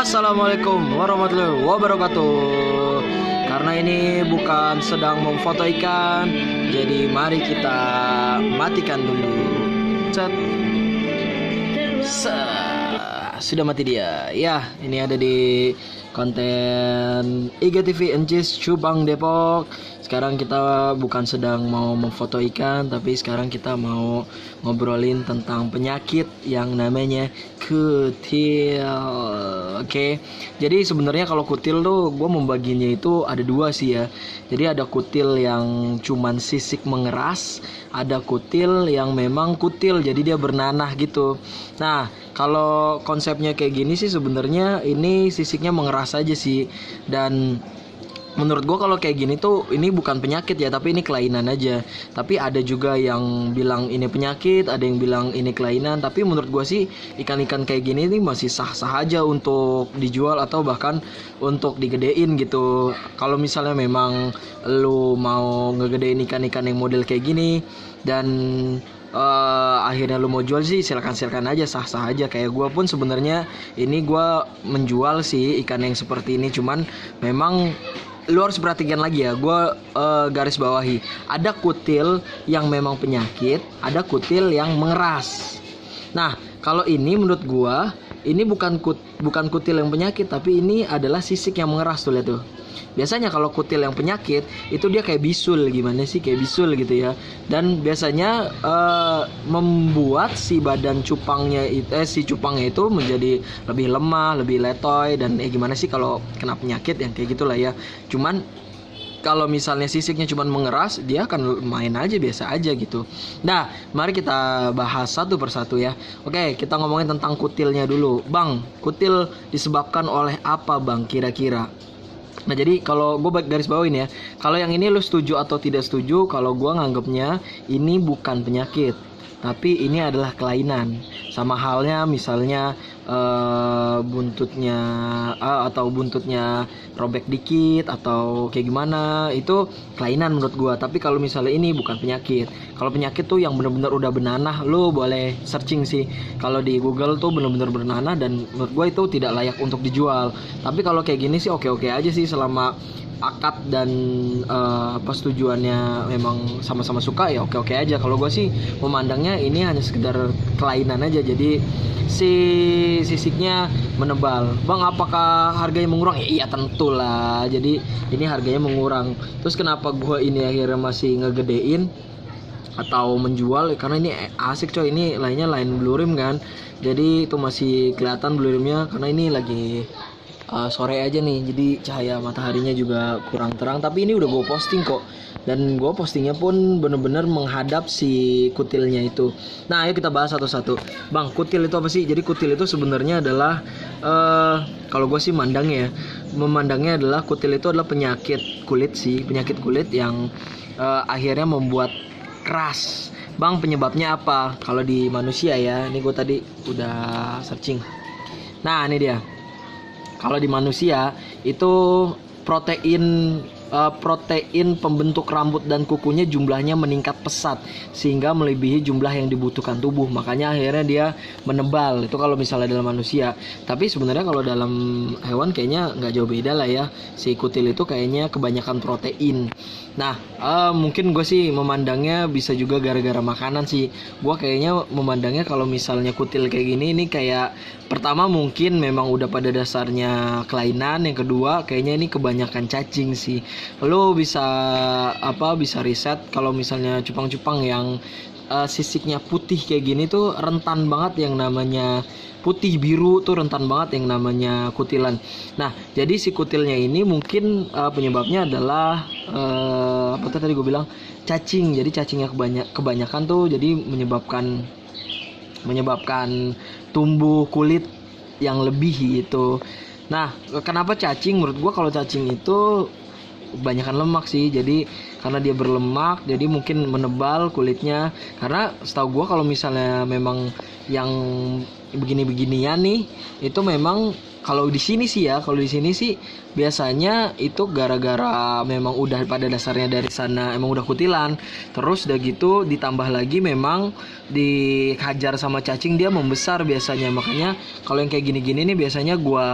Assalamualaikum warahmatullahi wabarakatuh. Karena ini bukan sedang memfoto ikan, jadi mari kita matikan dulu. Cet. Sudah mati dia. Ya, ini ada di konten IGTV NCIS Subang Depok. Sekarang kita bukan sedang mau memfoto ikan, tapi sekarang kita mau ngobrolin tentang penyakit yang namanya kutil. Oke. Jadi sebenarnya kalau kutil tuh gue membaginya itu ada dua sih ya. Jadi ada kutil yang cuman sisik mengeras, ada kutil yang memang kutil jadi dia bernanah gitu. Nah, kalau konsepnya kayak gini sih sebenarnya ini sisiknya mengeras aja sih. Dan menurut gue kalau kayak gini tuh ini bukan penyakit ya, tapi ini kelainan aja. Tapi ada juga yang bilang ini penyakit, ada yang bilang ini kelainan. Tapi menurut gue sih ikan-ikan kayak gini nih masih sah-sah aja untuk dijual atau bahkan untuk digedein gitu. Kalau misalnya memang lu mau ngegedein ikan-ikan yang model kayak gini dan akhirnya lu mau jual sih silakan aja, sah-sah aja. Kayak gue pun sebenarnya ini gue menjual sih ikan yang seperti ini, cuman memang lu harus perhatikan lagi ya. Gue garis bawahi, ada kutil yang memang penyakit, ada kutil yang mengeras. Nah, kalau ini menurut gue ini bukan kutil yang penyakit, tapi ini adalah sisik yang mengeras tuh, lihat tuh. Biasanya kalau kutil yang penyakit itu dia kayak bisul, gimana sih, kayak bisul gitu ya. Dan biasanya membuat si badan cupangnya si cupangnya itu menjadi lebih lemah, lebih letoy. Dan gimana sih kalau kena penyakit yang kayak gitulah ya. Cuman kalau misalnya sisiknya cuma mengeras, dia akan main aja biasa aja gitu. Nah, mari kita bahas satu persatu ya. Oke, kita ngomongin tentang kutilnya dulu. Bang, kutil disebabkan oleh apa bang kira-kira? Nah, jadi kalau gue garis bawain ya, kalau yang ini lu setuju atau tidak setuju, kalau gue nganggapnya ini bukan penyakit, tapi ini adalah kelainan. Sama halnya misalnya buntutnya atau buntutnya robek dikit atau kayak gimana, itu kelainan menurut gua. Tapi kalau misalnya ini bukan penyakit. Kalau penyakit tuh yang benar-benar udah bernanah, lu boleh searching sih. Kalau di Google tuh benar-benar bernanah dan menurut gua itu tidak layak untuk dijual. Tapi kalau kayak gini sih oke-oke aja sih, selama akad dan persetujuannya memang sama-sama suka ya oke-oke aja. Kalau gue sih memandangnya ini hanya sekedar kelainan aja, jadi si sisiknya menebal. Bang, apakah harganya mengurang? Ya iya tentulah, jadi ini harganya mengurang. Terus kenapa gue ini akhirnya masih ngegedein atau menjual? Karena ini asik coy, ini lainnya lain blue rim kan, jadi itu masih kelihatan blue rimnya karena ini lagi sore aja nih, jadi cahaya mataharinya juga kurang terang. Tapi ini udah gue posting kok, dan gue postingnya pun bener-bener menghadap si kutilnya itu. Nah, ayo kita bahas satu-satu. Bang, kutil itu apa sih? Jadi kutil itu sebenarnya adalah kalau gue sih memandangnya adalah kutil itu adalah penyakit kulit sih, penyakit kulit yang akhirnya membuat keras. Bang, penyebabnya apa? Kalau di manusia ya, ini gue tadi udah searching. Nah, ini dia. Kalau di manusia itu protein pembentuk rambut dan kukunya jumlahnya meningkat pesat sehingga melebihi jumlah yang dibutuhkan tubuh. Makanya akhirnya dia menebal. Itu kalau misalnya dalam manusia. Tapi sebenarnya kalau dalam hewan kayaknya nggak jauh beda lah ya. Si kutil itu kayaknya kebanyakan protein. Nah, mungkin gue sih memandangnya bisa juga gara-gara makanan sih. Gue kayaknya memandangnya kalau misalnya kutil kayak gini, ini kayak pertama mungkin memang udah pada dasarnya kelainan. Yang kedua kayaknya ini kebanyakan cacing sih. Lo bisa riset kalau misalnya cupang-cupang yang sisiknya putih kayak gini tuh rentan banget yang namanya putih biru, tuh rentan banget yang namanya kutilan. Nah, jadi si kutilnya ini mungkin penyebabnya adalah apa tadi gue bilang, cacing. Jadi cacingnya kebanyakan tuh jadi menyebabkan tumbuh kulit yang lebih gitu. Nah, kenapa cacing? Menurut gue kalau cacing itu kebanyakan lemak sih. Jadi karena dia berlemak, jadi mungkin menebal kulitnya. Karena setahu gua kalau misalnya memang yang begini-beginian nih, itu memang kalau di sini sih ya, kalau di sini sih biasanya itu gara-gara memang udah pada dasarnya dari sana emang udah kutilan. Terus udah gitu ditambah lagi memang dihajar sama cacing dia membesar biasanya. Makanya kalau yang kayak gini-gini nih biasanya gua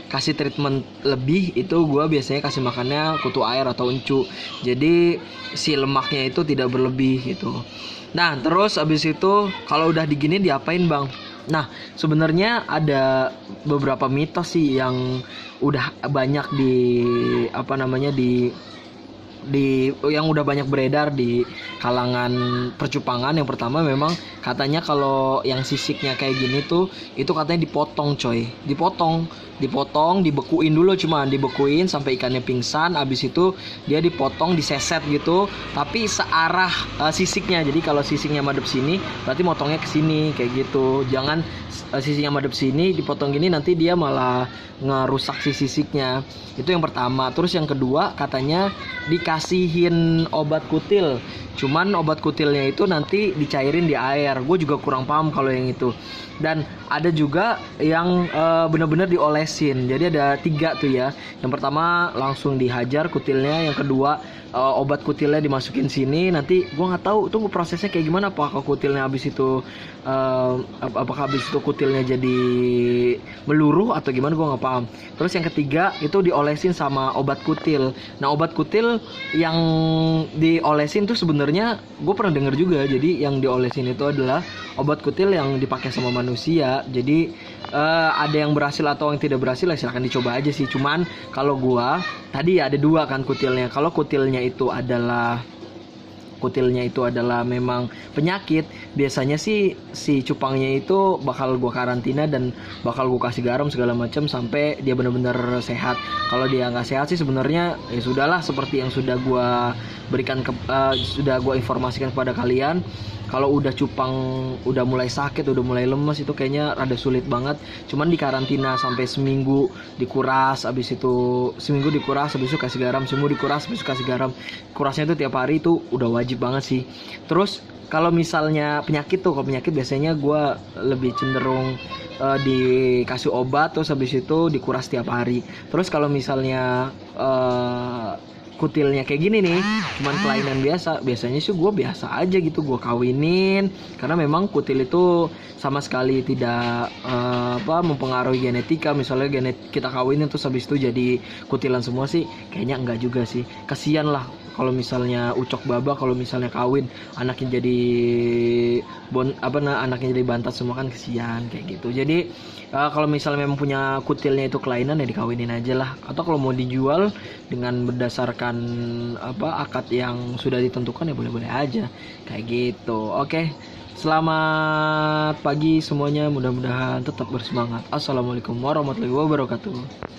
kasih treatment lebih, itu gua biasanya kasih makannya kutu air atau encu. Jadi si lemaknya itu tidak berlebih gitu. Nah, terus abis itu kalau udah digini diapain, Bang? Nah, sebenarnya ada beberapa mitos sih yang udah banyak apa namanya yang udah banyak beredar di kalangan percupangan. Yang pertama memang katanya kalau yang sisiknya kayak gini tuh itu katanya dipotong, coy. Dipotong, dibekuin dulu, cuman dibekuin sampai ikannya pingsan. Abis itu dia dipotong, diseset gitu, tapi searah sisiknya. Jadi kalau sisiknya madep sini, berarti motongnya ke sini kayak gitu. Jangan sisiknya madep sini dipotong gini, nanti dia malah ngerusak si sisiknya. Itu yang pertama. Terus yang kedua katanya dikasihin obat kutil, cuman obat kutilnya itu nanti dicairin di air. Gue juga kurang paham kalau yang itu. Dan ada juga yang bener-bener diolesin. Jadi ada 3 tuh ya. Yang pertama langsung dihajar kutilnya, yang kedua obat kutilnya dimasukin sini. Nanti gue nggak tahu tuh prosesnya kayak gimana, apakah kutilnya habis itu apakah habis itu kutilnya jadi meluruh atau gimana, gue nggak paham. Terus yang ketiga itu diolesin sama obat kutil. Nah, obat kutil yang diolesin tuh sebenarnya gue pernah denger juga. Jadi yang diolesin itu adalah obat kutil yang dipakai sama manusia. Jadi ada yang berhasil atau yang tidak berhasil, silahkan dicoba aja sih. Cuman kalau gue tadi ya ada 2 kan kutilnya. Kalau kutilnya itu adalah memang penyakit, biasanya sih si cupangnya itu bakal gua karantina dan bakal gua kasih garam segala macam sampai dia benar-benar sehat. Kalau dia nggak sehat sih sebenarnya ya sudahlah, seperti yang sudah gua berikan sudah gua informasikan kepada kalian. Kalau udah cupang udah mulai sakit, udah mulai lemes, itu kayaknya rada sulit banget. Cuman dikarantina sampai seminggu, dikuras, habis itu seminggu dikuras, habis itu kasih garam, seminggu dikuras, habis itu kasih garam. Kurasnya itu tiap hari, itu udah wajib banget sih. Terus kalau misalnya penyakit tuh, kalau penyakit biasanya gue lebih cenderung dikasih obat, terus habis itu dikuras tiap hari. Terus kalau misalnya kutilnya kayak gini nih, cuman kelainan biasa, biasanya sih gue biasa aja gitu, gue kawinin. Karena memang kutil itu sama sekali tidak mempengaruhi genetika. Misalnya kita kawinin terus habis itu jadi kutilan semua sih, kayaknya enggak juga sih. Kasian lah kalau misalnya ucok baba, kalau misalnya kawin anaknya jadi anaknya jadi bantat semua, kan kesian kayak gitu. Jadi kalau misalnya memang punya kutilnya itu kelainan ya dikawinin aja lah. Atau kalau mau dijual dengan berdasarkan akad yang sudah ditentukan ya boleh-boleh aja kayak gitu. Oke, selamat pagi semuanya, mudah-mudahan tetap bersemangat. Assalamualaikum warahmatullahi wabarakatuh.